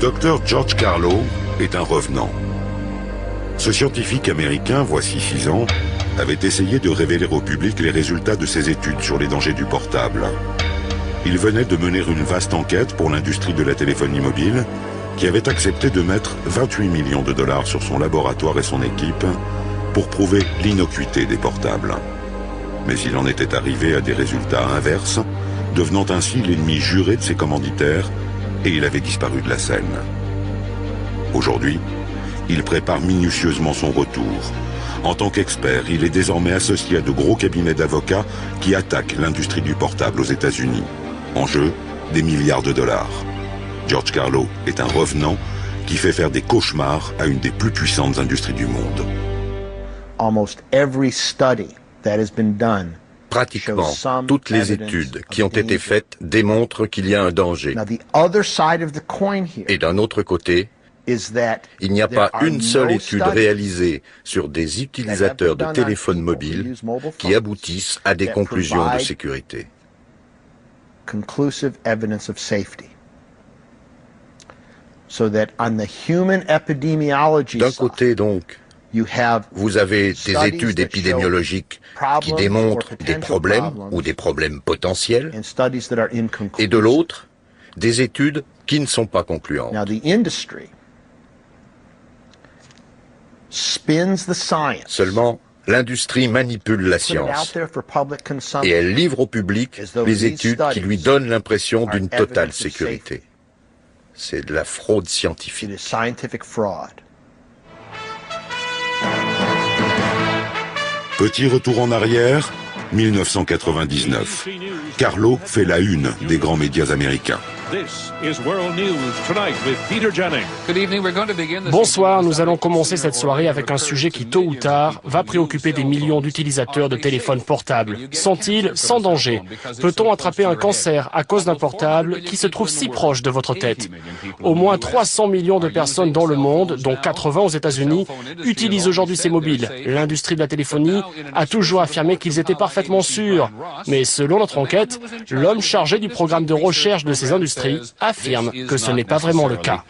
docteur George Carlo est un revenant. Ce scientifique américain, voici 6 ans, avait essayé de révéler au public les résultats de ses études sur les dangers du portable. Il venait de mener une vaste enquête pour l'industrie de la téléphonie mobile, qui avait accepté de mettre 28 millions de dollars sur son laboratoire et son équipe pour prouver l'innocuité des portables. Mais il en était arrivé à des résultats inverses, devenant ainsi l'ennemi juré de ses commanditaires, et il avait disparu de la scène. Aujourd'hui, il prépare minutieusement son retour. En tant qu'expert, il est désormais associé à de gros cabinets d'avocats qui attaquent l'industrie du portable aux États-Unis. En jeu, des milliards de dollars. George Carlo est un revenant qui fait faire des cauchemars à une des plus puissantes industries du monde. Pratiquement toutes les études qui ont été faites démontrent qu'il y a un danger. Et d'un autre côté, il n'y a pas une seule étude réalisée sur des utilisateurs de téléphones mobiles qui aboutissent à des conclusions de sécurité. D'un côté donc, vous avez des études épidémiologiques qui démontrent des problèmes ou des problèmes potentiels, et de l'autre, des études qui ne sont pas concluantes. Seulement, l'industrie manipule la science et elle livre au public les études qui lui donnent l'impression d'une totale sécurité. C'est de la fraude scientifique. Petit retour en arrière, 1999. Carlo fait la une des grands médias américains. Bonsoir, nous allons commencer cette soirée avec un sujet qui, tôt ou tard, va préoccuper des millions d'utilisateurs de téléphones portables. Sont-ils sans danger? Peut-on attraper un cancer à cause d'un portable qui se trouve si proche de votre tête? Au moins 300 millions de personnes dans le monde, dont 80 aux États-Unis, utilisent aujourd'hui ces mobiles. L'industrie de la téléphonie a toujours affirmé qu'ils étaient parfaitement sûrs. Mais selon notre enquête, l'homme chargé du programme de recherche de ces industries affirme que ce n'est pas vraiment le cas.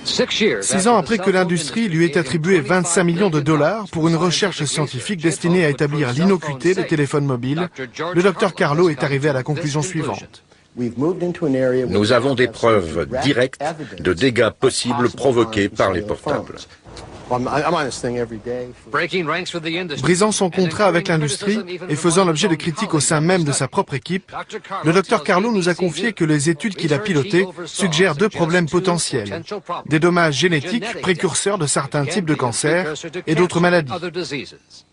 6 ans après que l'industrie lui ait attribué 25 millions de dollars pour une recherche scientifique destinée à établir l'innocuité des téléphones mobiles, le docteur Carlo est arrivé à la conclusion suivante. Nous avons des preuves directes de dégâts possibles provoqués par les portables. Brisant son contrat avec l'industrie et faisant l'objet de critiques au sein même de sa propre équipe, le docteur Carlo nous a confié que les études qu'il a pilotées suggèrent 2 problèmes potentiels. Des dommages génétiques précurseurs de certains types de cancers et d'autres maladies.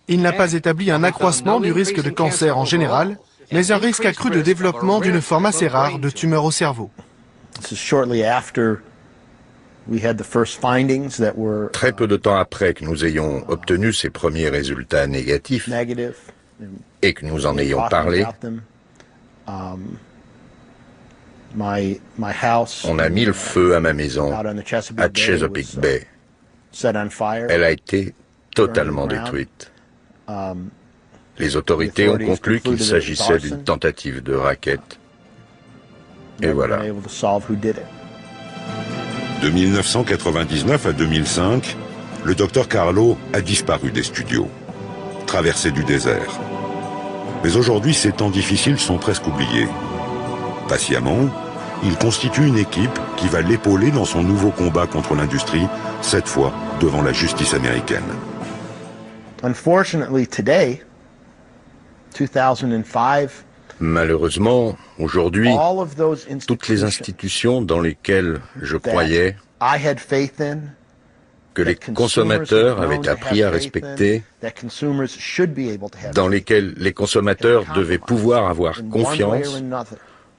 Il n'a pas établi un accroissement du risque de cancer en général, mais un risque accru de développement d'une forme assez rare de tumeur au cerveau. Très peu de temps après que nous ayons obtenu ces premiers résultats négatifs et que nous en ayons parlé, on a mis le feu à ma maison à Chesapeake Bay. Elle a été totalement détruite. Les autorités ont conclu qu'il s'agissait d'une tentative de racket. Et voilà. De 1999 à 2005, le docteur Carlo a disparu des studios, traversé du désert. Mais aujourd'hui, ces temps difficiles sont presque oubliés. Patiemment, il constitue une équipe qui va l'épauler dans son nouveau combat contre l'industrie, cette fois devant la justice américaine. Malheureusement, aujourd'hui, toutes les institutions dans lesquelles je croyais que les consommateurs avaient appris à respecter, dans lesquelles les consommateurs devaient pouvoir avoir confiance,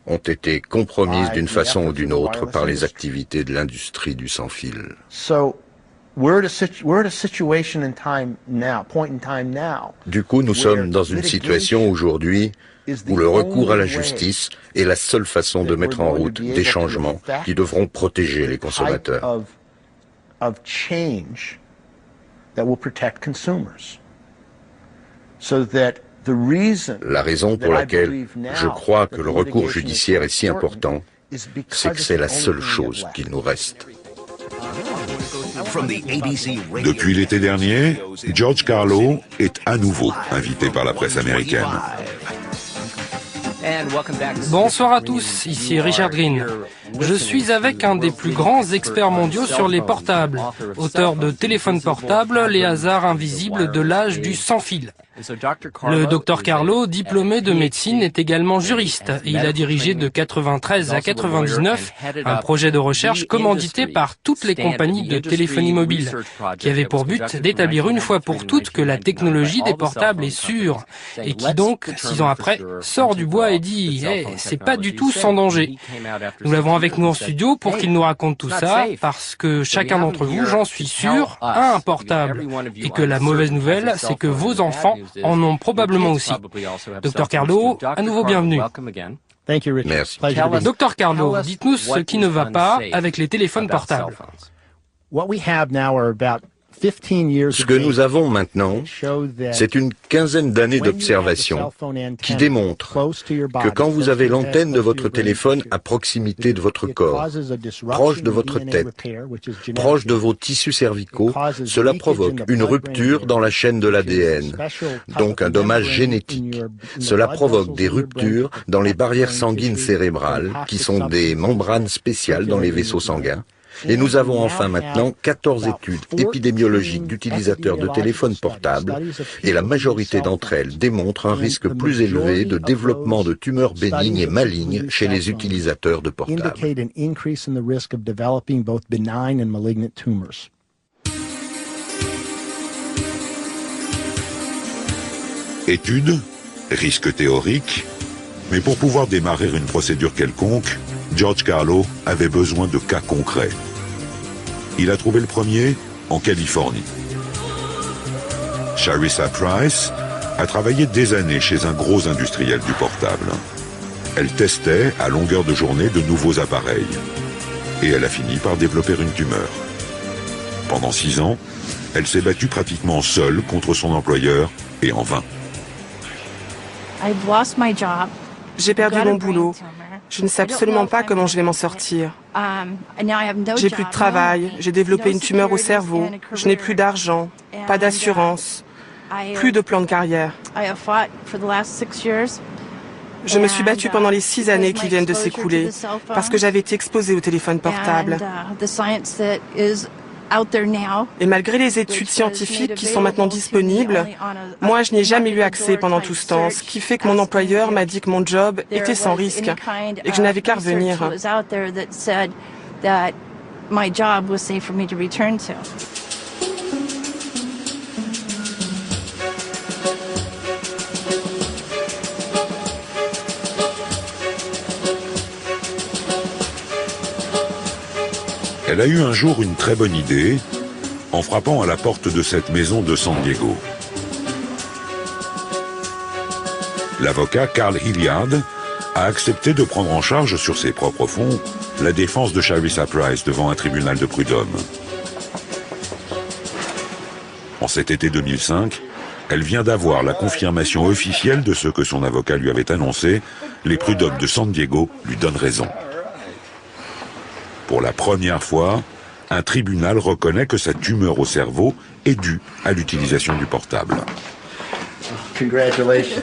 ont été compromises d'une façon ou d'une autre par les activités de l'industrie du sans-fil. Du coup, nous sommes dans une situation aujourd'hui où le recours à la justice est la seule façon de mettre en route des changements qui devront protéger les consommateurs. La raison pour laquelle je crois que le recours judiciaire est si important c'est que c'est la seule chose qu'il nous reste. Depuis l'été dernier, George Carlo est à nouveau invité par la presse américaine. Bonsoir à tous, ici Richard Green. Je suis avec un des plus grands experts mondiaux sur les portables, auteur de téléphones portables, les hasards invisibles de l'âge du sans-fil. Le Dr Carlo, diplômé de médecine, est également juriste et il a dirigé de 93 à 99 un projet de recherche commandité par toutes les compagnies de téléphonie mobile, qui avait pour but d'établir une fois pour toutes que la technologie des portables est sûre et qui donc, 6 ans après, sort du bois et dit hey, « c'est pas du tout sans danger ». Nous l'avons avec nous en studio pour qu'il nous raconte tout ça, parce que chacun d'entre vous, j'en suis sûr, a un portable. Et que la mauvaise nouvelle, c'est que vos enfants en ont probablement aussi. Dr Carlo, à nouveau bienvenue. Merci. Dr Carlo, dites-nous ce qui ne va pas avec les téléphones portables. Ce que nous avons maintenant, c'est une quinzaine d'années d'observation qui démontrent que quand vous avez l'antenne de votre téléphone à proximité de votre corps, proche de votre tête, proche de vos tissus cervicaux, cela provoque une rupture dans la chaîne de l'ADN, donc un dommage génétique. Cela provoque des ruptures dans les barrières sanguines cérébrales, qui sont des membranes spéciales dans les vaisseaux sanguins. Et nous avons enfin maintenant 14 études épidémiologiques d'utilisateurs de téléphones portables et la majorité d'entre elles démontrent un risque plus élevé de développement de tumeurs bénignes et malignes chez les utilisateurs de portables. Études, risques théoriques, mais pour pouvoir démarrer une procédure quelconque, George Carlo avait besoin de cas concrets. Il a trouvé le premier en Californie. Charissa Price a travaillé des années chez un gros industriel du portable. Elle testait à longueur de journée de nouveaux appareils. Et elle a fini par développer une tumeur. Pendant 6 ans, elle s'est battue pratiquement seule contre son employeur et en vain. J'ai perdu mon boulot. Je ne sais absolument pas comment je vais m'en sortir. J'ai plus de travail, j'ai développé une tumeur au cerveau, je n'ai plus d'argent, pas d'assurance, plus de plan de carrière. Je me suis battue pendant les 6 années qui viennent de s'écouler parce que j'avais été exposée au téléphone portable. Et malgré les études scientifiques qui sont maintenant disponibles, moi je n'y ai jamais eu accès pendant tout ce temps, ce qui fait que mon employeur m'a dit que mon job était sans risque et que je n'avais qu'à revenir. Elle a eu un jour une très bonne idée en frappant à la porte de cette maison de San Diego. L'avocat Carl Hilliard a accepté de prendre en charge sur ses propres fonds la défense de Charissa Price devant un tribunal de prud'homme. En cet été 2005, elle vient d'avoir la confirmation officielle de ce que son avocat lui avait annoncé. Les prud'hommes de San Diego lui donnent raison. Pour la première fois, un tribunal reconnaît que sa tumeur au cerveau est due à l'utilisation du portable.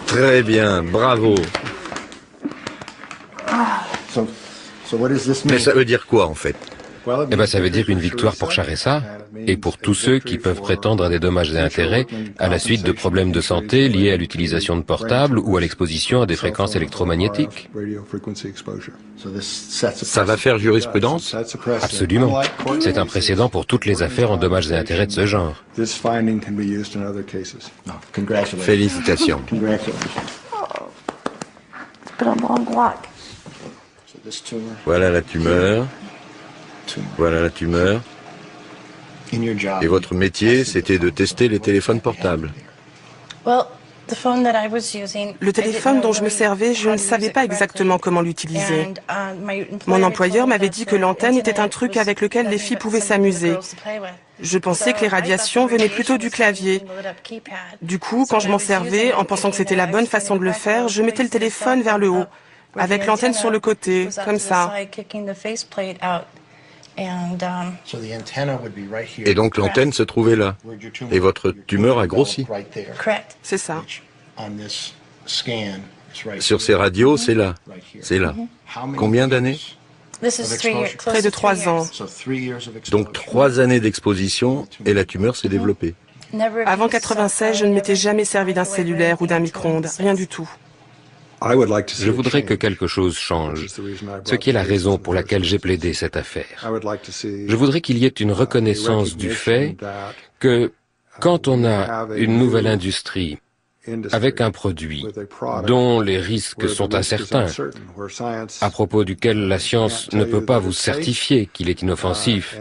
Très bien, bravo. Mais ça veut dire quoi en fait? Eh bien, ça veut dire une victoire pour Charissa et pour tous ceux qui peuvent prétendre à des dommages et intérêts à la suite de problèmes de santé liés à l'utilisation de portables ou à l'exposition à des fréquences électromagnétiques. Ça va faire jurisprudence? Absolument. C'est un précédent pour toutes les affaires en dommages et intérêts de ce genre. Félicitations. Voilà la tumeur. Voilà la tumeur. Et votre métier, c'était de tester les téléphones portables. Le téléphone dont je me servais, je ne savais pas exactement comment l'utiliser. Mon employeur m'avait dit que l'antenne était un truc avec lequel les filles pouvaient s'amuser. Je pensais que les radiations venaient plutôt du clavier. Du coup, quand je m'en servais, en pensant que c'était la bonne façon de le faire, je mettais le téléphone vers le haut. avec l'antenne sur le côté, comme ça. Et donc l'antenne se trouvait là. Et votre tumeur a grossi. C'est ça. Sur ces radios, c'est là. C'est là. Combien d'années? Près de 3 ans. Donc 3 années d'exposition et la tumeur s'est développée. Avant 96, je ne m'étais jamais servi d'un cellulaire ou d'un micro-ondes, rien du tout. Je voudrais que quelque chose change, ce qui est la raison pour laquelle j'ai plaidé cette affaire. Je voudrais qu'il y ait une reconnaissance du fait que quand on a une nouvelle industrie avec un produit dont les risques sont incertains, à propos duquel la science ne peut pas vous certifier qu'il est inoffensif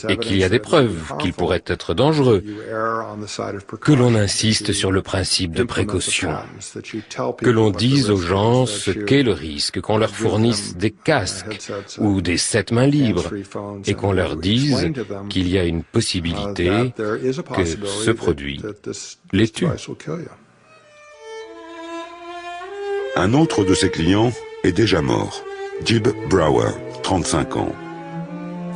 et qu'il y a des preuves qu'il pourrait être dangereux, que l'on insiste sur le principe de précaution, que l'on dise aux gens ce qu'est le risque, qu'on leur fournisse des casques ou des 7 mains libres et qu'on leur dise qu'il y a une possibilité que ce produit les tue. Un autre de ses clients est déjà mort, Jib Brower, 35 ans.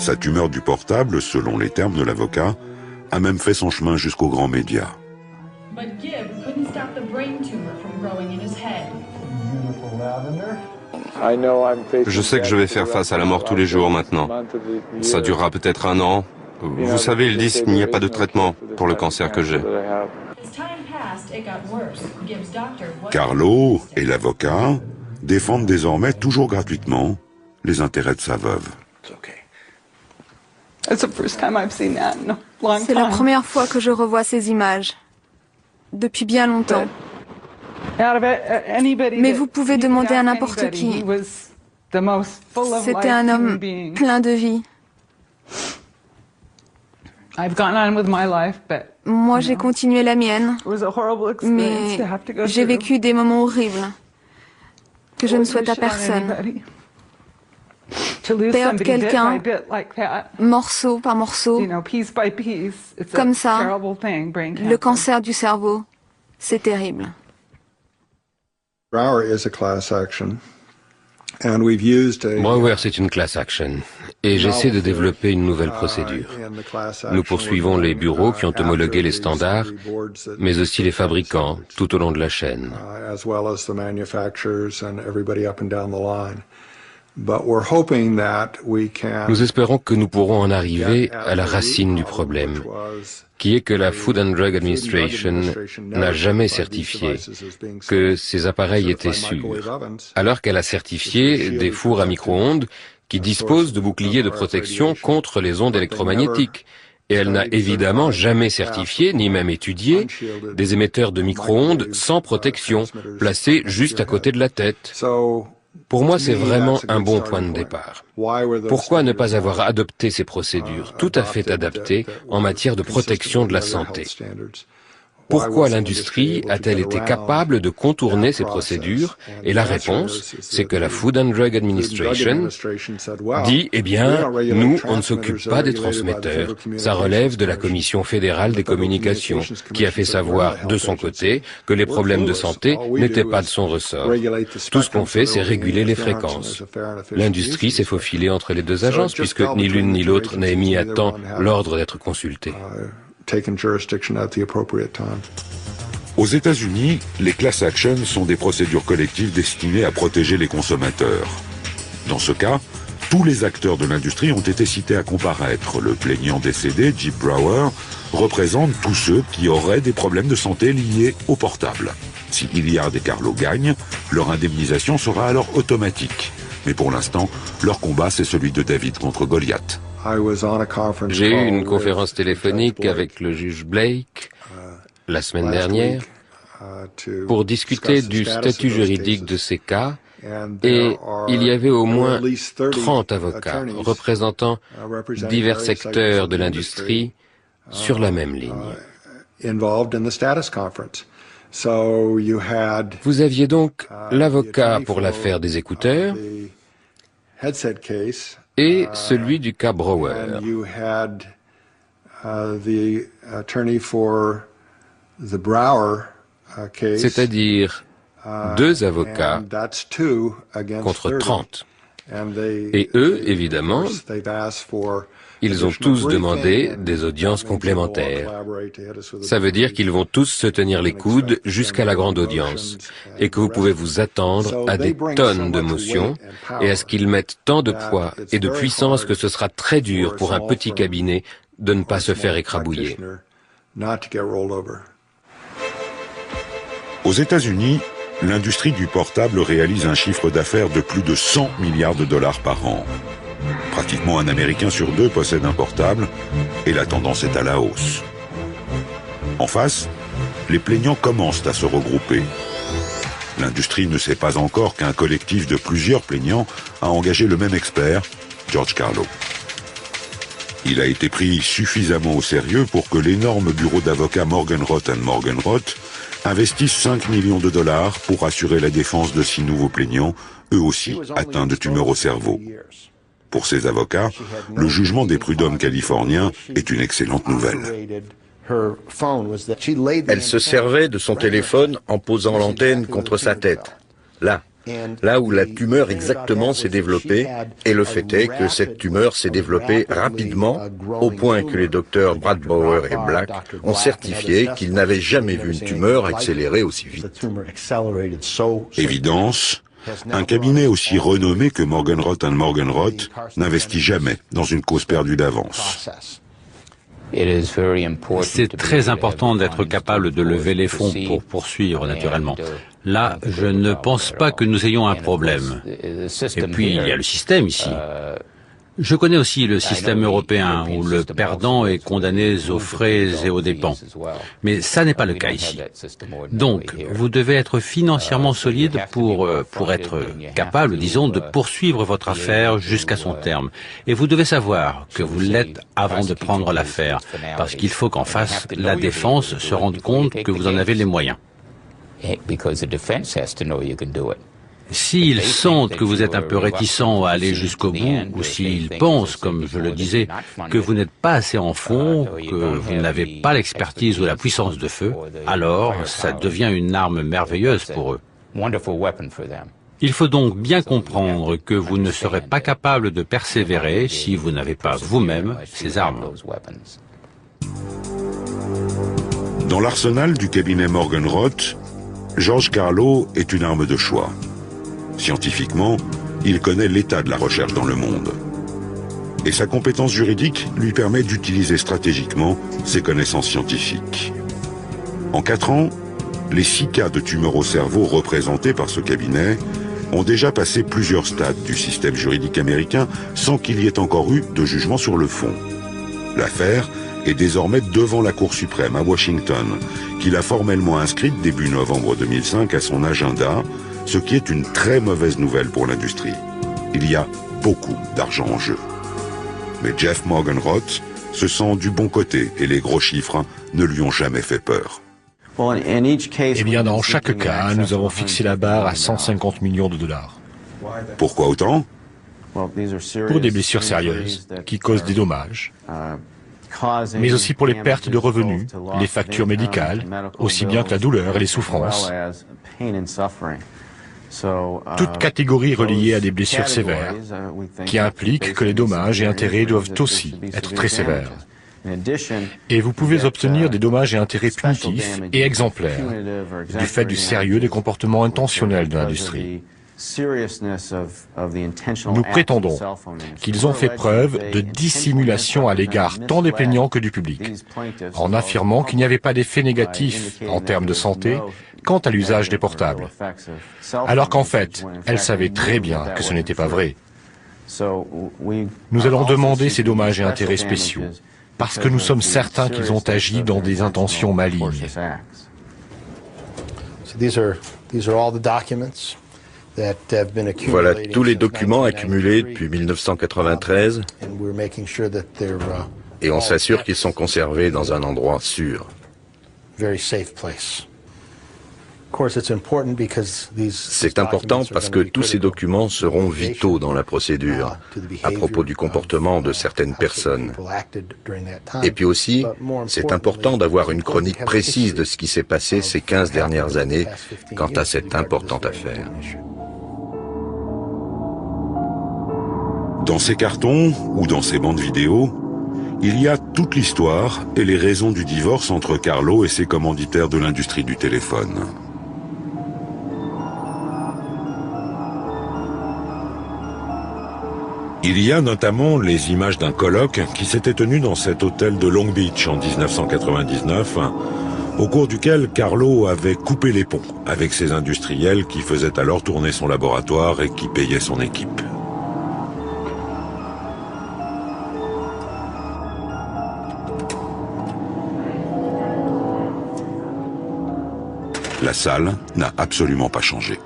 Sa tumeur du portable, selon les termes de l'avocat, a même fait son chemin jusqu'aux grands médias. Je sais que je vais faire face à la mort tous les jours maintenant. Ça durera peut-être 1 an. Vous savez, ils disent qu'il n'y a pas de traitement pour le cancer que j'ai. Carlo et l'avocat défendent désormais toujours gratuitement les intérêts de sa veuve. C'est la première fois que je revois ces images. Depuis bien longtemps. Mais vous pouvez demander à n'importe qui. C'était un homme plein de vie. Moi, j'ai continué la mienne, mais j'ai vécu des moments horribles que je ne souhaite à personne. Perdre quelqu'un, morceau par morceau, comme ça, le cancer du cerveau, c'est terrible. Brower, c'est une class action. Et j'essaie de développer une nouvelle procédure. Nous poursuivons les bureaux qui ont homologué les standards, mais aussi les fabricants tout au long de la chaîne. Nous espérons que nous pourrons en arriver à la racine du problème, qui est que la Food and Drug Administration n'a jamais certifié que ces appareils étaient sûrs, alors qu'elle a certifié des fours à micro-ondes qui disposent de boucliers de protection contre les ondes électromagnétiques. Et elle n'a évidemment jamais certifié, ni même étudié, des émetteurs de micro-ondes sans protection, placés juste à côté de la tête. Pour moi, c'est vraiment un bon point de départ. Pourquoi ne pas avoir adopté ces procédures tout à fait adaptées en matière de protection de la santé? Pourquoi l'industrie a-t-elle été capable de contourner ces procédures? Et la réponse, c'est que la Food and Drug Administration dit, eh bien, nous, on ne s'occupe pas des transmetteurs. Ça relève de la Commission fédérale des communications, qui a fait savoir, de son côté, que les problèmes de santé n'étaient pas de son ressort. Tout ce qu'on fait, c'est réguler les fréquences. L'industrie s'est faufilée entre les deux agences, puisque ni l'une ni l'autre n'a émis à temps l'ordre d'être consultée. Aux États-Unis, les class actions sont des procédures collectives destinées à protéger les consommateurs. Dans ce cas, tous les acteurs de l'industrie ont été cités à comparaître. Le plaignant décédé, Jib Brower, représente tous ceux qui auraient des problèmes de santé liés au portable. Si Hilliard et Carlo gagnent, leur indemnisation sera alors automatique. Mais pour l'instant, leur combat, c'est celui de David contre Goliath. J'ai eu une conférence téléphonique avec le juge Blake la semaine dernière pour discuter du statut juridique de ces cas, et il y avait au moins 30 avocats représentant divers secteurs de l'industrie sur la même ligne. Vous aviez donc l'avocat pour l'affaire des écouteurs et celui du cas Brower. C'est-à-dire 2 avocats contre 30. Et eux, évidemment, ils ont tous demandé des audiences complémentaires. Ça veut dire qu'ils vont tous se tenir les coudes jusqu'à la grande audience et que vous pouvez vous attendre à des tonnes de motions et à ce qu'ils mettent tant de poids et de puissance que ce sera très dur pour un petit cabinet de ne pas se faire écrabouiller. Aux États-Unis, l'industrie du portable réalise un chiffre d'affaires de plus de 100 milliards de dollars par an. Pratiquement un Américain sur 2 possède un portable et la tendance est à la hausse. En face, les plaignants commencent à se regrouper. L'industrie ne sait pas encore qu'un collectif de plusieurs plaignants a engagé le même expert, George Carlo. Il a été pris suffisamment au sérieux pour que l'énorme bureau d'avocats Morgan Roth & Morgan Roth investisse 5 millions de dollars pour assurer la défense de 6 nouveaux plaignants, eux aussi atteints de tumeurs au cerveau. Pour ces avocats, le jugement des prud'hommes californiens est une excellente nouvelle. Elle se servait de son téléphone en posant l'antenne contre sa tête, là où la tumeur exactement s'est développée, et le fait est que cette tumeur s'est développée rapidement, au point que les docteurs Bradbauer et Black ont certifié qu'ils n'avaient jamais vu une tumeur accélérer aussi vite. Évidence, un cabinet aussi renommé que Morgan Roth & Morgan Roth n'investit jamais dans une cause perdue d'avance. C'est très important d'être capable de lever les fonds pour poursuivre, naturellement. Là, je ne pense pas que nous ayons un problème. Et puis, il y a le système ici. Je connais aussi le système européen où le perdant est condamné aux frais et aux dépens. Mais ça n'est pas le cas ici. Donc, vous devez être financièrement solide pour être capable, disons, de poursuivre votre affaire jusqu'à son terme. Et vous devez savoir que vous l'êtes avant de prendre l'affaire, parce qu'il faut qu'en face, la défense se rende compte que vous en avez les moyens. S'ils sentent que vous êtes un peu réticent à aller jusqu'au bout, ou s'ils pensent, comme je le disais, que vous n'êtes pas assez en fond, que vous n'avez pas l'expertise ou la puissance de feu, alors ça devient une arme merveilleuse pour eux. Il faut donc bien comprendre que vous ne serez pas capable de persévérer si vous n'avez pas vous-même ces armes. Dans l'arsenal du cabinet Morgan Roth, George Carlo est une arme de choix. Scientifiquement, il connaît l'état de la recherche dans le monde. Et sa compétence juridique lui permet d'utiliser stratégiquement ses connaissances scientifiques. En 4 ans, les 6 cas de tumeurs au cerveau représentés par ce cabinet ont déjà passé plusieurs stades du système juridique américain sans qu'il y ait encore eu de jugement sur le fond. L'affaire est désormais devant la Cour suprême à Washington, qui l'a formellement inscrite début novembre 2005 à son agenda, ce qui est une très mauvaise nouvelle pour l'industrie. Il y a beaucoup d'argent en jeu. Mais Jeff Morgan Roth se sent du bon côté et les gros chiffres ne lui ont jamais fait peur. Eh bien, dans chaque cas, nous avons fixé la barre à 150 millions de dollars. Pourquoi autant? Pour des blessures sérieuses, qui causent des dommages, mais aussi pour les pertes de revenus, les factures médicales, aussi bien que la douleur et les souffrances. Toute catégorie reliée à des blessures sévères, qui implique que les dommages et intérêts doivent aussi être très sévères. Et vous pouvez obtenir des dommages et intérêts punitifs et exemplaires, du fait du sérieux des comportements intentionnels de l'industrie. Nous prétendons qu'ils ont fait preuve de dissimulation à l'égard tant des plaignants que du public, en affirmant qu'il n'y avait pas d'effet négatif en termes de santé quant à l'usage des portables, alors qu'en fait, elles savaient très bien que ce n'était pas vrai. Nous allons demander ces dommages et intérêts spéciaux, parce que nous sommes certains qu'ils ont agi dans des intentions malignes. Voilà tous les documents accumulés depuis 1993 et on s'assure qu'ils sont conservés dans un endroit sûr. C'est important parce que tous ces documents seront vitaux dans la procédure à propos du comportement de certaines personnes. Et puis aussi, c'est important d'avoir une chronique précise de ce qui s'est passé ces 15 dernières années quant à cette importante affaire. Dans ces cartons ou dans ces bandes vidéo, il y a toute l'histoire et les raisons du divorce entre Carlo et ses commanditaires de l'industrie du téléphone. Il y a notamment les images d'un colloque qui s'était tenu dans cet hôtel de Long Beach en 1999, au cours duquel Carlo avait coupé les ponts avec ses industriels qui faisaient alors tourner son laboratoire et qui payaient son équipe. La salle n'a absolument pas changé.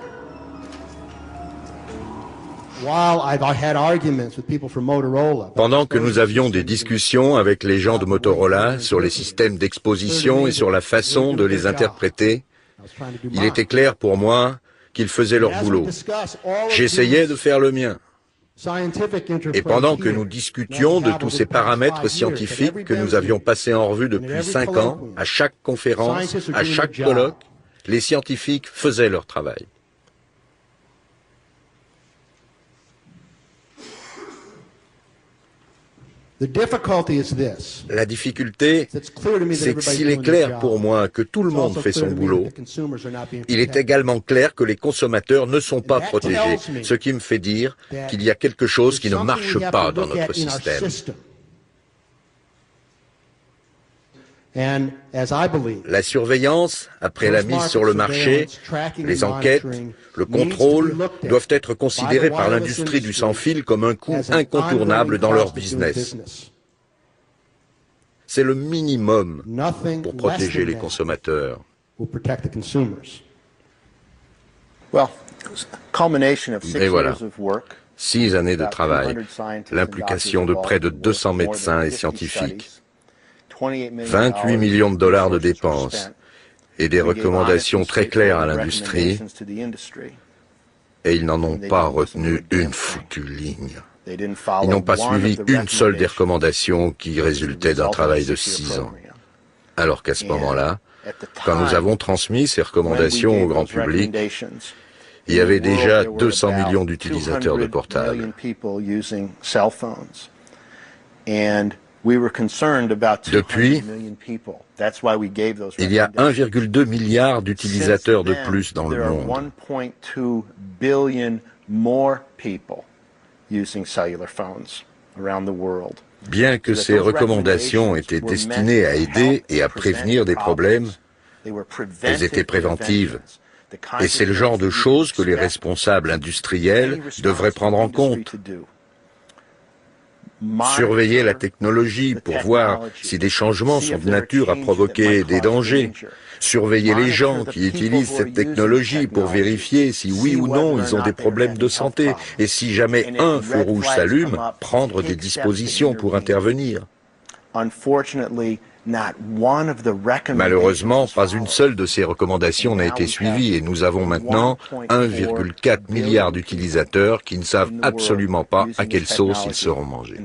Pendant que nous avions des discussions avec les gens de Motorola sur les systèmes d'exposition et sur la façon de les interpréter, il était clair pour moi qu'ils faisaient leur boulot. J'essayais de faire le mien. Et pendant que nous discutions de tous ces paramètres scientifiques que nous avions passés en revue depuis 5 ans, à chaque conférence, à chaque colloque, les scientifiques faisaient leur travail. La difficulté, c'est que s'il est clair pour moi que tout le monde fait son boulot, il est également clair que les consommateurs ne sont pas protégés, ce qui me fait dire qu'il y a quelque chose qui ne marche pas dans notre système. La surveillance, après la mise sur le marché, les enquêtes, le contrôle doivent être considérés par l'industrie du sans-fil comme un coût incontournable dans leur business. C'est le minimum pour protéger les consommateurs. Et voilà, 6 années de travail, l'implication de près de 200 médecins et scientifiques, 28 millions de dollars de dépenses et des recommandations très claires à l'industrie, et ils n'en ont pas retenu une foutue ligne. Ils n'ont pas suivi une seule des recommandations qui résultaient d'un travail de 6 ans. Alors qu'à ce moment-là, quand nous avons transmis ces recommandations au grand public, il y avait déjà 200 millions d'utilisateurs de portables. Depuis, il y a 1,2 milliard d'utilisateurs de plus dans le monde. Bien que ces recommandations étaient destinées à aider et à prévenir des problèmes, elles étaient préventives. Et c'est le genre de choses que les responsables industriels devraient prendre en compte. Surveiller la technologie pour voir si des changements sont de nature à provoquer des dangers. Surveiller les gens qui utilisent cette technologie pour vérifier si oui ou non ils ont des problèmes de santé. Et si jamais un feu rouge s'allume, prendre des dispositions pour intervenir. Malheureusement, pas une seule de ces recommandations n'a été suivie et nous avons maintenant 1,4 milliard d'utilisateurs qui ne savent absolument pas à quelle sauce ils seront mangés.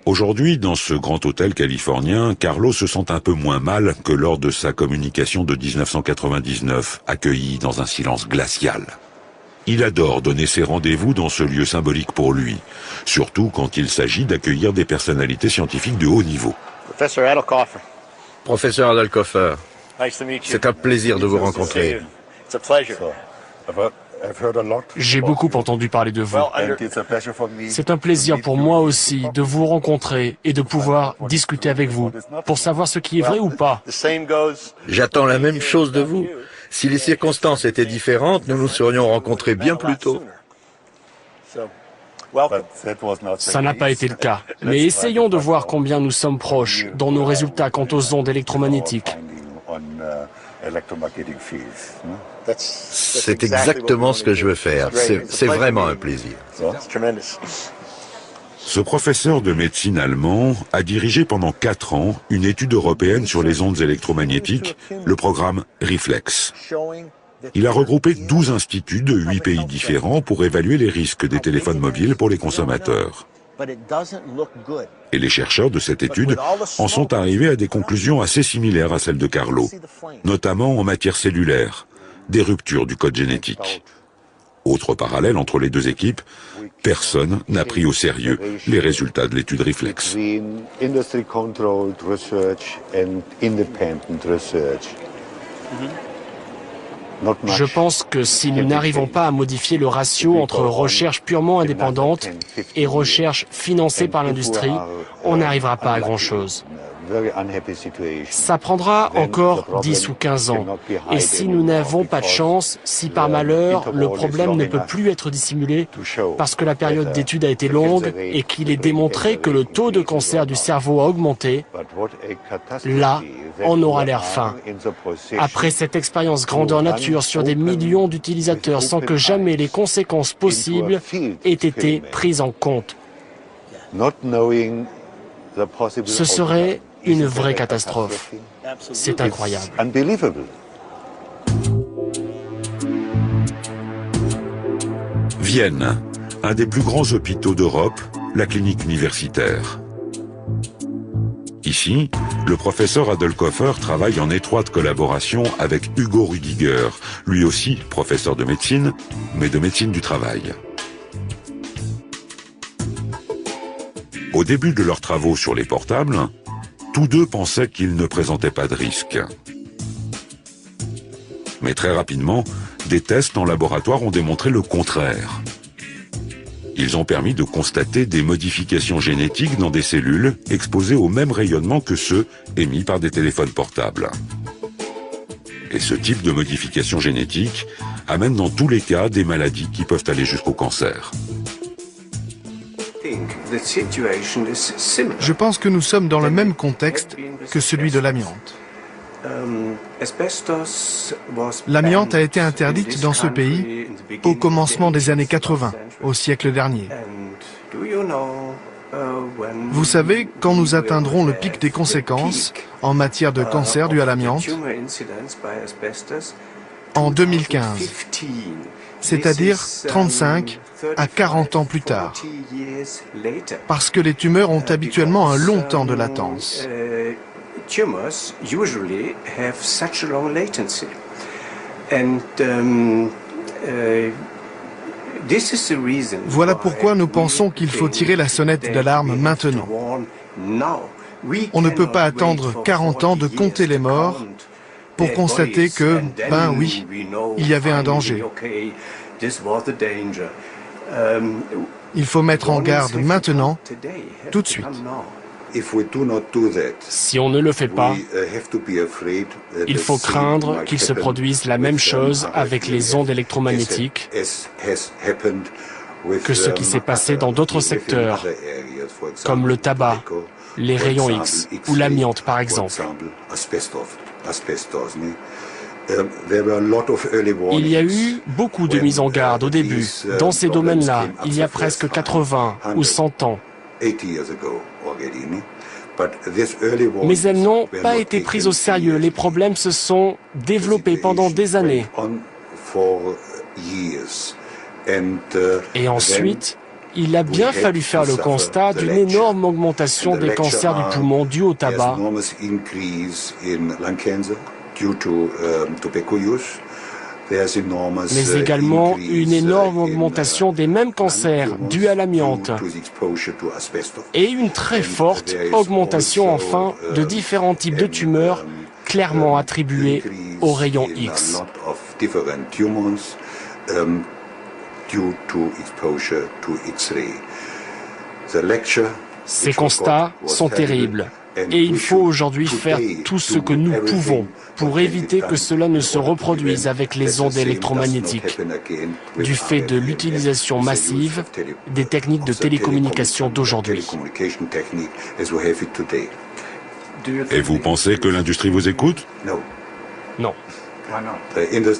Aujourd'hui, dans ce grand hôtel californien, Carlo se sent un peu moins mal que lors de sa communication de 1999, accueilli dans un silence glacial. Il adore donner ses rendez-vous dans ce lieu symbolique pour lui, surtout quand il s'agit d'accueillir des personnalités scientifiques de haut niveau. Professeur Adalkofer, c'est un plaisir de vous rencontrer. J'ai beaucoup entendu parler de vous. C'est un plaisir pour moi aussi de vous rencontrer et de pouvoir discuter avec vous pour savoir ce qui est vrai ou pas. J'attends la même chose de vous. Si les circonstances étaient différentes, nous nous serions rencontrés bien plus tôt. Ça n'a pas été le cas. Mais essayons de voir combien nous sommes proches dans nos résultats quant aux ondes électromagnétiques. C'est exactement ce que je veux faire. C'est vraiment un plaisir. Ce professeur de médecine allemand a dirigé pendant 4 ans une étude européenne sur les ondes électromagnétiques, le programme REFLEX. Il a regroupé 12 instituts de 8 pays différents pour évaluer les risques des téléphones mobiles pour les consommateurs. Et les chercheurs de cette étude en sont arrivés à des conclusions assez similaires à celles de Carlo, notamment en matière cellulaire, des ruptures du code génétique. Autre parallèle entre les deux équipes, personne n'a pris au sérieux les résultats de l'étude REFLEX. Je pense que si nous n'arrivons pas à modifier le ratio entre recherche purement indépendante et recherche financée par l'industrie, on n'arrivera pas à grand-chose. Ça prendra encore 10 ou 15 ans. Et si nous n'avons pas de chance, si par malheur le problème ne peut plus être dissimulé parce que la période d'étude a été longue et qu'il est démontré que le taux de cancer du cerveau a augmenté, là, on aura l'air fin. Après cette expérience grandeur nature sur des millions d'utilisateurs sans que jamais les conséquences possibles aient été prises en compte. Ce serait une vraie catastrophe. C'est incroyable. Vienne, un des plus grands hôpitaux d'Europe, la clinique universitaire. Ici, le professeur Adelkofer travaille en étroite collaboration avec Hugo Rüdiger, lui aussi professeur de médecine, mais de médecine du travail. Au début de leurs travaux sur les portables, tous deux pensaient qu'ils ne présentaient pas de risque. Mais très rapidement, des tests en laboratoire ont démontré le contraire. Ils ont permis de constater des modifications génétiques dans des cellules exposées au même rayonnement que ceux émis par des téléphones portables. Et ce type de modification génétique amène dans tous les cas des maladies qui peuvent aller jusqu'au cancer. Je pense que nous sommes dans le même contexte que celui de l'amiante. L'amiante a été interdite dans ce pays au commencement des années 80, au siècle dernier. Vous savez, quand nous atteindrons le pic des conséquences en matière de cancer dû à l'amiante, en 2015, c'est-à-dire 35 à 40 ans plus tard, parce que les tumeurs ont habituellement un long temps de latence. Voilà pourquoi nous pensons qu'il faut tirer la sonnette d'alarme maintenant. On ne peut pas attendre 40 ans de compter les morts pour constater que, ben oui, il y avait un danger. Il faut mettre en garde maintenant, tout de suite. Si on ne le fait pas, il faut craindre qu'il se produise la même chose avec les ondes électromagnétiques que ce qui s'est passé dans d'autres secteurs, comme le tabac, les rayons X ou l'amiante par exemple. Il y a eu beaucoup de mises en garde au début. Dans ces domaines-là, il y a presque 80 ou 100 ans. Mais elles n'ont pas été prises au sérieux. Les problèmes se sont développés pendant des années. Et ensuite, il a bien fallu faire le constat d'une énorme augmentation des cancers du poumon dus au tabac, mais également une énorme augmentation des mêmes cancers dus à l'amiante et une très forte augmentation enfin de différents types de tumeurs clairement attribuées aux rayons X. Ces constats sont terribles. Et il faut aujourd'hui faire tout ce que nous pouvons pour éviter que cela ne se reproduise avec les ondes électromagnétiques, du fait de l'utilisation massive des techniques de télécommunication d'aujourd'hui. Et vous pensez que l'industrie vous écoute? Non.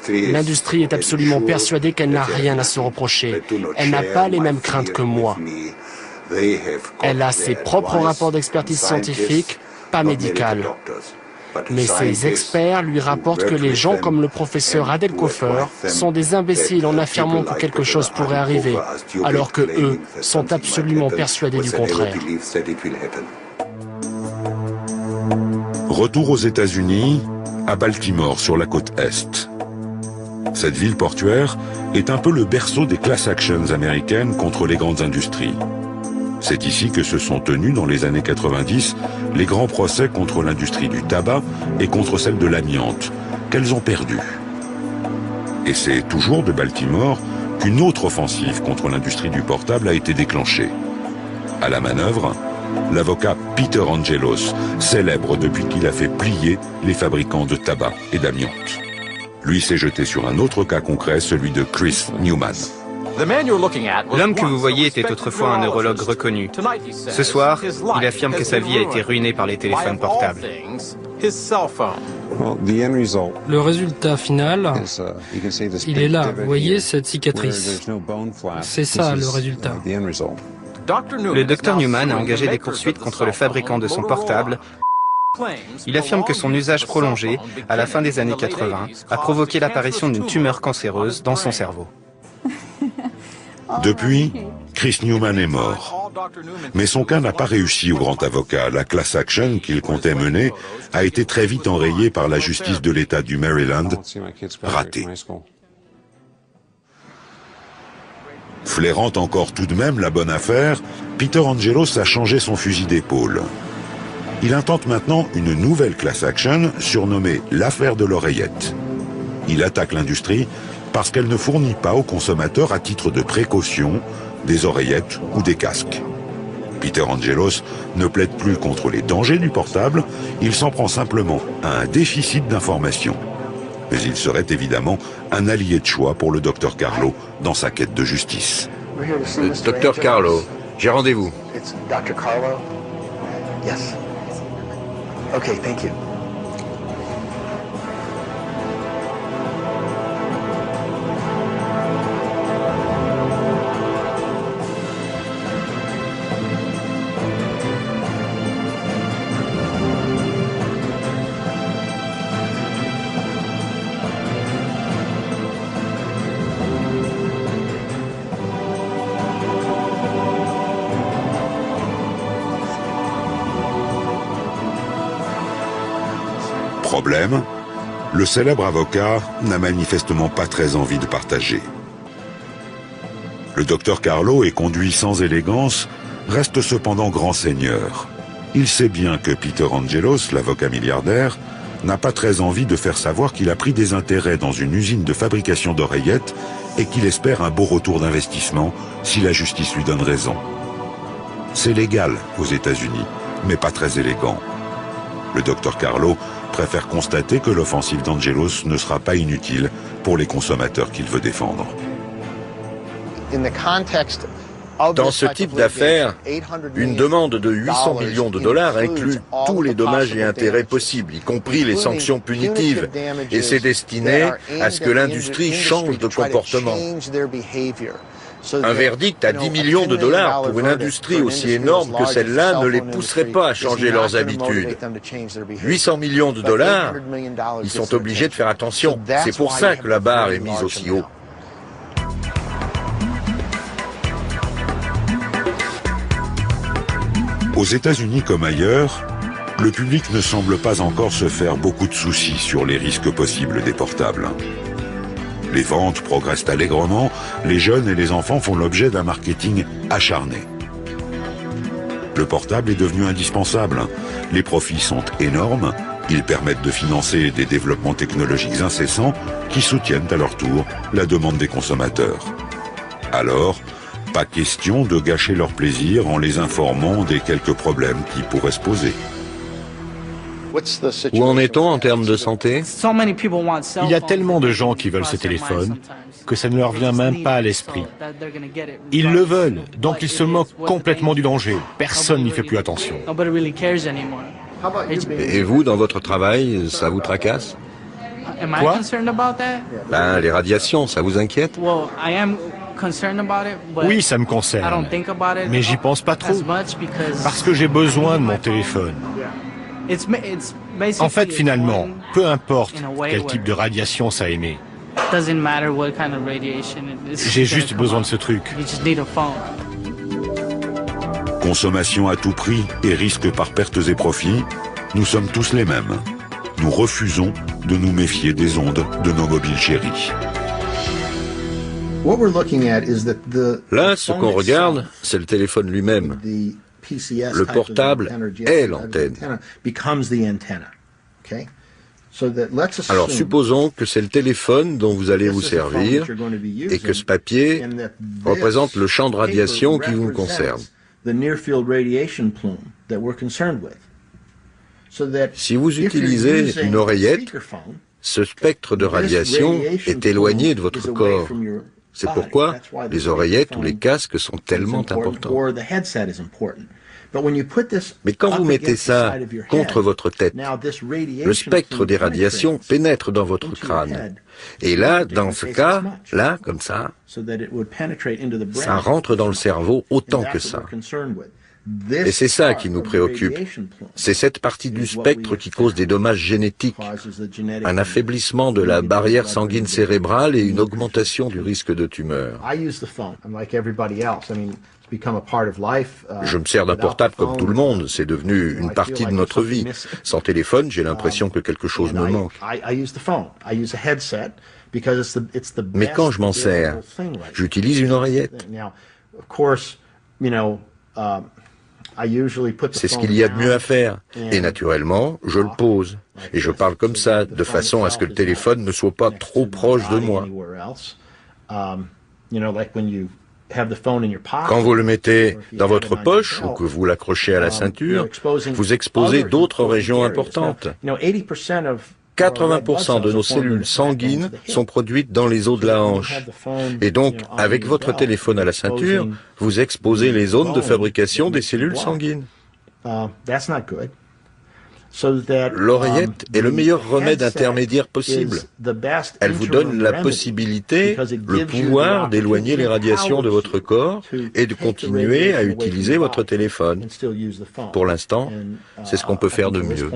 L'industrie est absolument persuadée qu'elle n'a rien à se reprocher. Elle n'a pas les mêmes craintes que moi. Elle a ses propres rapports d'expertise scientifique, pas médicale. Mais ces experts lui rapportent que les gens comme le professeur Adelkofer sont des imbéciles en affirmant que quelque chose pourrait arriver, alors que eux sont absolument persuadés du contraire. Retour aux États-Unis, à Baltimore, sur la côte Est. Cette ville portuaire est un peu le berceau des class actions américaines contre les grandes industries. C'est ici que se sont tenus dans les années 90 les grands procès contre l'industrie du tabac et contre celle de l'amiante, qu'elles ont perdu. Et c'est toujours de Baltimore qu'une autre offensive contre l'industrie du portable a été déclenchée. À la manœuvre, l'avocat Peter Angelos, célèbre depuis qu'il a fait plier les fabricants de tabac et d'amiante. Lui s'est jeté sur un autre cas concret, celui de Chris Newman. L'homme que vous voyez était autrefois un neurologue reconnu. Ce soir, il affirme que sa vie a été ruinée par les téléphones portables. Le résultat final, il est là. Vous voyez cette cicatrice. C'est ça le résultat. Le docteur Newman a engagé des poursuites contre le fabricant de son portable. Il affirme que son usage prolongé, à la fin des années 80, a provoqué l'apparition d'une tumeur cancéreuse dans son cerveau. Depuis, Chris Newman est mort. Mais son cas n'a pas réussi au grand avocat. La class action qu'il comptait mener a été très vite enrayée par la justice de l'État du Maryland, ratée. Flairant encore tout de même la bonne affaire, Peter Angelos a changé son fusil d'épaule. Il intente maintenant une nouvelle class action surnommée l'affaire de l'oreillette. Il attaque l'industrie parce qu'elle ne fournit pas aux consommateurs à titre de précaution des oreillettes ou des casques. Peter Angelos ne plaide plus contre les dangers du portable, il s'en prend simplement à un déficit d'information. Mais il serait évidemment un allié de choix pour le Dr Carlo dans sa quête de justice. Dr Carlo, j'ai rendez-vous. Dr Carlo? Yes. Okay, thank you. Problème, le célèbre avocat n'a manifestement pas très envie de partager. Le docteur Carlo est conduit sans élégance, reste cependant grand seigneur. Il sait bien que Peter Angelos, l'avocat milliardaire, n'a pas très envie de faire savoir qu'il a pris des intérêts dans une usine de fabrication d'oreillettes et qu'il espère un beau retour d'investissement si la justice lui donne raison. C'est légal aux États-Unis, mais pas très élégant. Le docteur Carlo préfère constater que l'offensive d'Angelos ne sera pas inutile pour les consommateurs qu'il veut défendre. Dans ce type d'affaires, une demande de 800 millions de dollars inclut tous les dommages et intérêts possibles, y compris les sanctions punitives, et c'est destiné à ce que l'industrie change de comportement. Un verdict à 10 millions de dollars pour une industrie aussi énorme que celle-là ne les pousserait pas à changer leurs habitudes. 800 millions de dollars, ils sont obligés de faire attention. C'est pour ça que la barre est mise aussi haut. Aux États-Unis comme ailleurs, le public ne semble pas encore se faire beaucoup de soucis sur les risques possibles des portables. Les ventes progressent allègrement, les jeunes et les enfants font l'objet d'un marketing acharné. Le portable est devenu indispensable. Les profits sont énormes, ils permettent de financer des développements technologiques incessants qui soutiennent à leur tour la demande des consommateurs. Alors, pas question de gâcher leur plaisir en les informant des quelques problèmes qui pourraient se poser. Où en est-on en termes de santé? Il y a tellement de gens qui veulent ces téléphones que ça ne leur vient même pas à l'esprit. Ils le veulent, donc ils se moquent complètement du danger. Personne n'y fait plus attention. Et vous, dans votre travail, ça vous tracasse? Quoi? Ben, les radiations, ça vous inquiète? Oui, ça me concerne, mais j'y pense pas trop, parce que j'ai besoin de mon téléphone. En fait, finalement, peu importe quel type de radiation ça émet. J'ai juste besoin de ce truc. Consommation à tout prix et risque par pertes et profits, nous sommes tous les mêmes. Nous refusons de nous méfier des ondes de nos mobiles chéris. Là, ce qu'on regarde, c'est le téléphone lui-même. Le portable est l'antenne. Alors supposons que c'est le téléphone dont vous allez vous servir et que ce papier représente le champ de radiation qui vous concerne. Si vous utilisez une oreillette, ce spectre de radiation est éloigné de votre corps. C'est pourquoi les oreillettes ou les casques sont tellement importants. Mais quand vous mettez ça contre votre tête, le spectre des radiations pénètre dans votre crâne. Et là, dans ce cas, là, comme ça rentre dans le cerveau autant que ça. Et c'est ça qui nous préoccupe. C'est cette partie du spectre qui cause des dommages génétiques, un affaiblissement de la barrière sanguine cérébrale et une augmentation du risque de tumeur. Je me sers d'un portable comme tout le monde, c'est devenu une partie de notre vie. Sans téléphone, j'ai l'impression que quelque chose me manque. Mais quand je m'en sers, j'utilise une oreillette. C'est ce qu'il y a de mieux à faire. Et naturellement, je le pose. Et je parle comme ça, de façon à ce que le téléphone ne soit pas trop proche de moi. Quand vous le mettez dans votre poche ou que vous l'accrochez à la ceinture, vous exposez d'autres régions importantes. 80% de nos cellules sanguines sont produites dans les os de la hanche. Et donc, avec votre téléphone à la ceinture, vous exposez les zones de fabrication des cellules sanguines. L'oreillette est le meilleur remède intermédiaire possible. Elle vous donne la possibilité, le pouvoir d'éloigner les radiations de votre corps et de continuer à utiliser votre téléphone. Pour l'instant, c'est ce qu'on peut faire de mieux.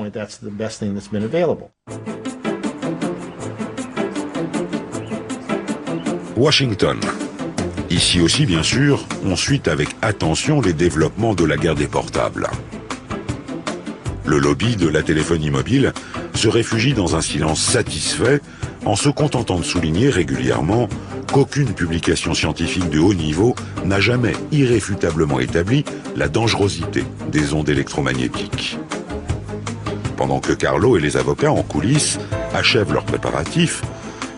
Washington. Ici aussi, bien sûr, on suit avec attention les développements de la guerre des portables. Le lobby de la téléphonie mobile se réfugie dans un silence satisfait en se contentant de souligner régulièrement qu'aucune publication scientifique de haut niveau n'a jamais irréfutablement établi la dangerosité des ondes électromagnétiques. Pendant que Carlo et les avocats en coulisses achèvent leurs préparatifs,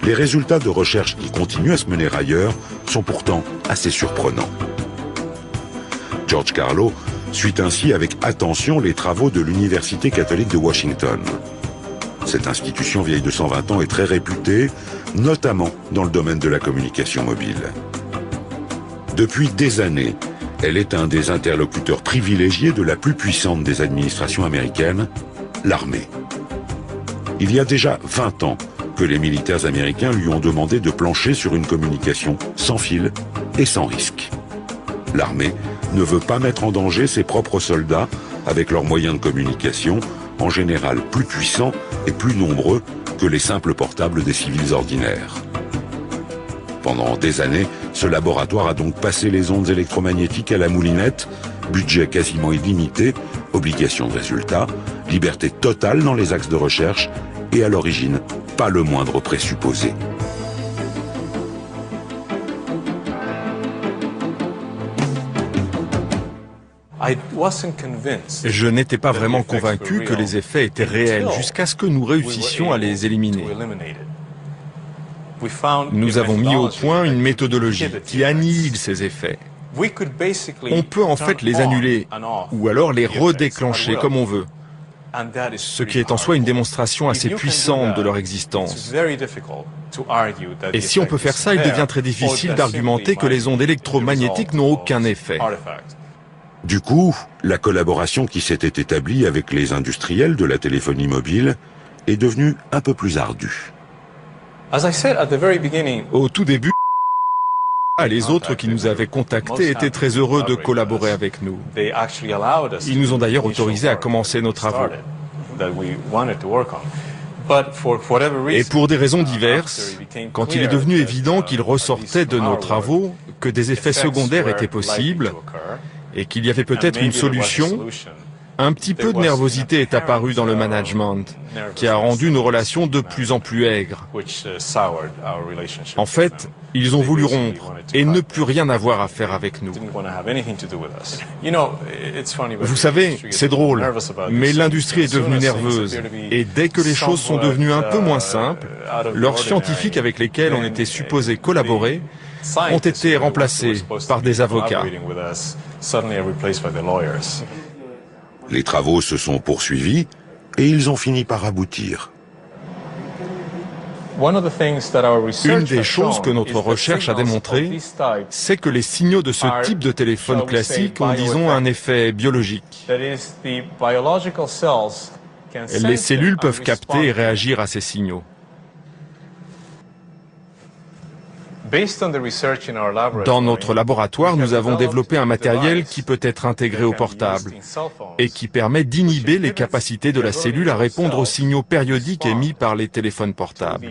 les résultats de recherche qui continuent à se mener ailleurs sont pourtant assez surprenants. George Carlo suit ainsi avec attention les travaux de l'Université catholique de Washington. Cette institution vieille de 120 ans est très réputée, notamment dans le domaine de la communication mobile. Depuis des années, elle est un des interlocuteurs privilégiés de la plus puissante des administrations américaines, l'armée. Il y a déjà 20 ans que les militaires américains lui ont demandé de plancher sur une communication sans fil et sans risque. L'armée ne veut pas mettre en danger ses propres soldats avec leurs moyens de communication, en général plus puissants et plus nombreux que les simples portables des civils ordinaires. Pendant des années, ce laboratoire a donc passé les ondes électromagnétiques à la moulinette, budget quasiment illimité, obligation de résultat, liberté totale dans les axes de recherche et à l'origine, pas le moindre présupposé. Je n'étais pas vraiment convaincu que les effets étaient réels jusqu'à ce que nous réussissions à les éliminer. Nous avons mis au point une méthodologie qui annihile ces effets. On peut en fait les annuler ou alors les redéclencher comme on veut, ce qui est en soi une démonstration assez puissante de leur existence. Et si on peut faire ça, il devient très difficile d'argumenter que les ondes électromagnétiques n'ont aucun effet. Du coup, la collaboration qui s'était établie avec les industriels de la téléphonie mobile est devenue un peu plus ardue. Au tout début, Les autres qui nous avaient contactés étaient très heureux de collaborer avec nous. Ils nous ont d'ailleurs autorisés à commencer nos travaux. Et pour des raisons diverses, quand il est devenu évident qu'il ressortait de nos travaux que des effets secondaires étaient possibles et qu'il y avait peut-être une solution, un petit peu de nervosité est apparue dans le management, qui a rendu nos relations de plus en plus aigres. En fait, ils ont voulu rompre et ne plus rien avoir à faire avec nous. Vous savez, c'est drôle, mais l'industrie est devenue nerveuse. Et dès que les choses sont devenues un peu moins simples, leurs scientifiques avec lesquels on était supposé collaborer ont été remplacés par des avocats. Les travaux se sont poursuivis et ils ont fini par aboutir. Une des choses que notre recherche a démontré, c'est que les signaux de ce type de téléphone classique ont, disons, un effet biologique. Les cellules peuvent capter et réagir à ces signaux. Dans notre laboratoire, nous avons développé un matériel qui peut être intégré au portable et qui permet d'inhiber les capacités de la cellule à répondre aux signaux périodiques émis par les téléphones portables.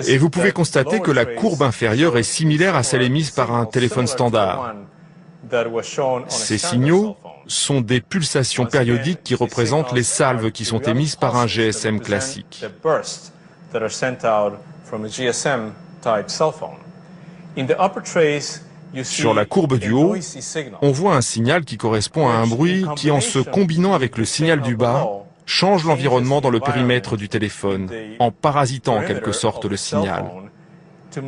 Et vous pouvez constater que la courbe inférieure est similaire à celle émise par un téléphone standard. Ces signaux sont des pulsations périodiques qui représentent les salves qui sont émises par un GSM classique. Sur la courbe du haut, on voit un signal qui correspond à un bruit qui, en se combinant avec le signal du bas, change l'environnement dans le périmètre du téléphone, en parasitant en quelque sorte le signal.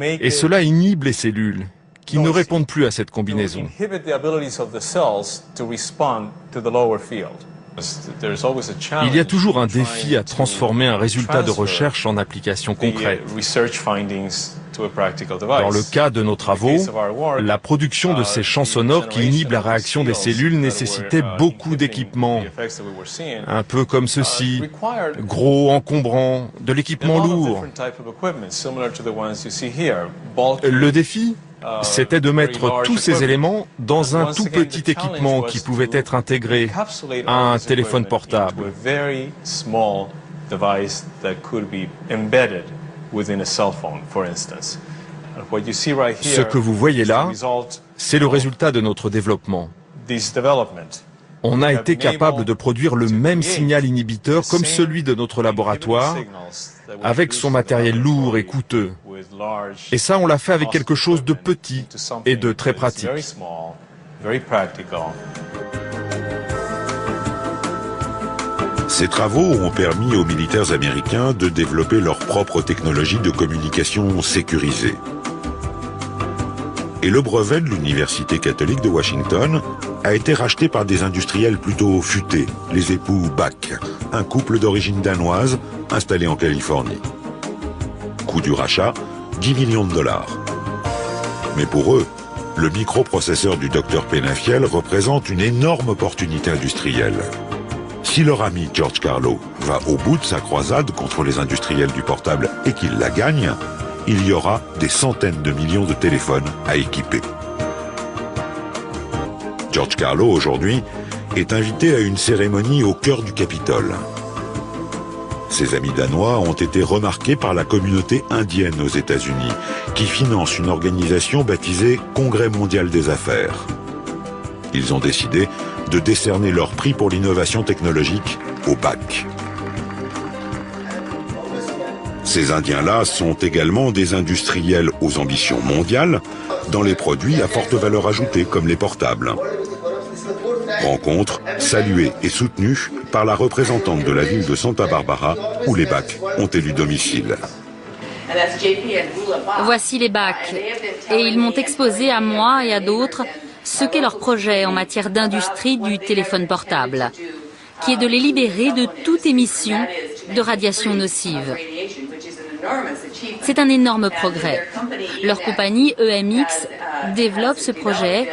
Et cela inhibe les cellules, qui ne répondent plus à cette combinaison. Il y a toujours un défi à transformer un résultat de recherche en application concrète. Dans le cas de nos travaux, la production de ces champs sonores qui inhibent la réaction des cellules nécessitait beaucoup d'équipements. Un peu comme ceci, gros, encombrant, de l'équipement lourd. Le défi, c'était de mettre tous ces éléments dans un tout petit équipement qui pouvait être intégré à un téléphone portable. Ce que vous voyez là, c'est le résultat de notre développement. On a été capable de produire le même signal inhibiteur comme celui de notre laboratoire, avec son matériel lourd et coûteux. Et ça, on l'a fait avec quelque chose de petit et de très pratique. Ces travaux ont permis aux militaires américains de développer leur propre technologie de communication sécurisée. Et le brevet de l'Université catholique de Washington a été racheté par des industriels plutôt futés, les époux Bach, un couple d'origine danoise installé en Californie. Coût du rachat, 10 millions de $. Mais pour eux, le microprocesseur du Dr Penafiel représente une énorme opportunité industrielle. Si leur ami George Carlo va au bout de sa croisade contre les industriels du portable et qu'il la gagne, il y aura des centaines de millions de téléphones à équiper. George Carlo, aujourd'hui, est invité à une cérémonie au cœur du Capitole. Ses amis danois ont été remarqués par la communauté indienne aux États-Unis, qui finance une organisation baptisée Congrès mondial des affaires. Ils ont décidé de décerner leur prix pour l'innovation technologique au BAC. Ces Indiens-là sont également des industriels aux ambitions mondiales dans les produits à forte valeur ajoutée comme les portables. Rencontre saluée et soutenue par la représentante de la ville de Santa Barbara où les BAC ont élu domicile. Voici les BAC et ils m'ont exposé à moi et à d'autres ce qu'est leur projet en matière d'industrie du téléphone portable, qui est de les libérer de toute émission de radiation nocive. C'est un énorme progrès. Leur compagnie EMX développe ce projet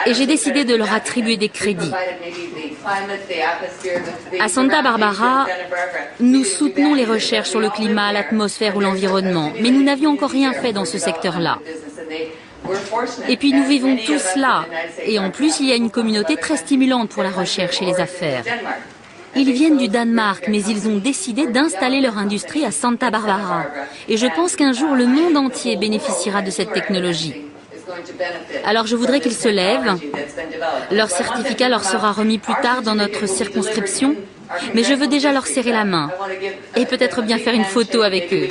et j'ai décidé de leur attribuer des crédits. À Santa Barbara, nous soutenons les recherches sur le climat, l'atmosphère ou l'environnement, mais nous n'avions encore rien fait dans ce secteur-là. Et puis nous vivons tous là, et en plus il y a une communauté très stimulante pour la recherche et les affaires. Ils viennent du Danemark, mais ils ont décidé d'installer leur industrie à Santa Barbara. Et je pense qu'un jour, le monde entier bénéficiera de cette technologie. Alors je voudrais qu'ils se lèvent. Leur certificat leur sera remis plus tard dans notre circonscription, mais je veux déjà leur serrer la main et peut-être bien faire une photo avec eux.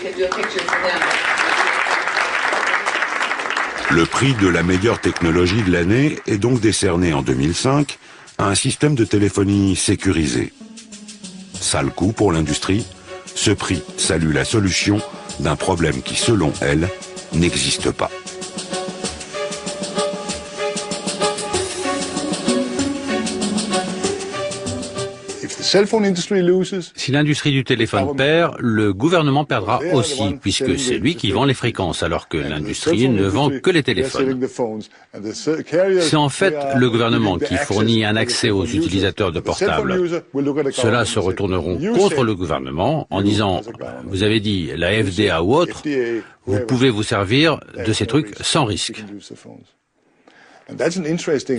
Le prix de la meilleure technologie de l'année est donc décerné en 2005 à un système de téléphonie sécurisé. Sale coup pour l'industrie, ce prix salue la solution d'un problème qui, selon elle, n'existe pas. Si l'industrie du téléphone perd, le gouvernement perdra aussi, puisque c'est lui qui vend les fréquences, alors que l'industrie ne vend que les téléphones. C'est en fait le gouvernement qui fournit un accès aux utilisateurs de portables. Ceux-là se retourneront contre le gouvernement en disant « Vous avez dit la FDA ou autre, vous pouvez vous servir de ces trucs sans risque ».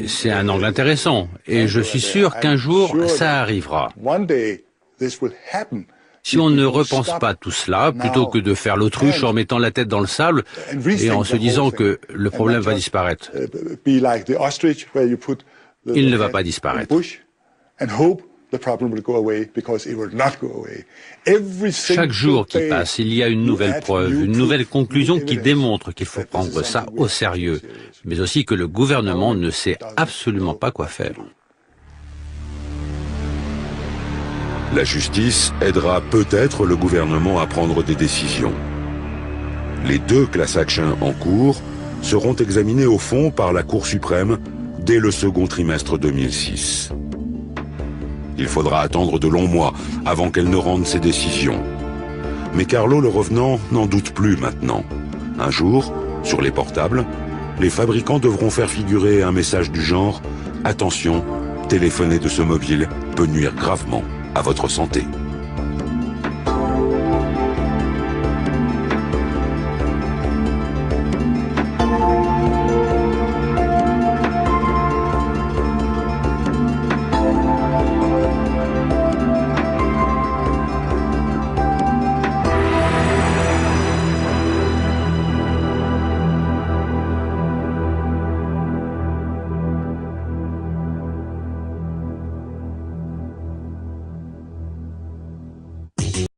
C'est un angle intéressant, et je suis sûr qu'un jour, ça arrivera. Si on ne repense pas tout cela, plutôt que de faire l'autruche en mettant la tête dans le sable et en se disant que le problème va disparaître, il ne va pas disparaître. Chaque jour qui passe, il y a une nouvelle preuve, une nouvelle conclusion qui démontre qu'il faut prendre ça au sérieux, mais aussi que le gouvernement ne sait absolument pas quoi faire. La justice aidera peut-être le gouvernement à prendre des décisions. Les 2 class actions en cours seront examinées au fond par la Cour suprême dès le second trimestre 2006. Il faudra attendre de longs mois avant qu'elle ne rende ses décisions. Mais Carlo le revenant n'en doute plus maintenant. Un jour, sur les portables, les fabricants devront faire figurer un message du genre « Attention, téléphoner de ce mobile peut nuire gravement à votre santé ».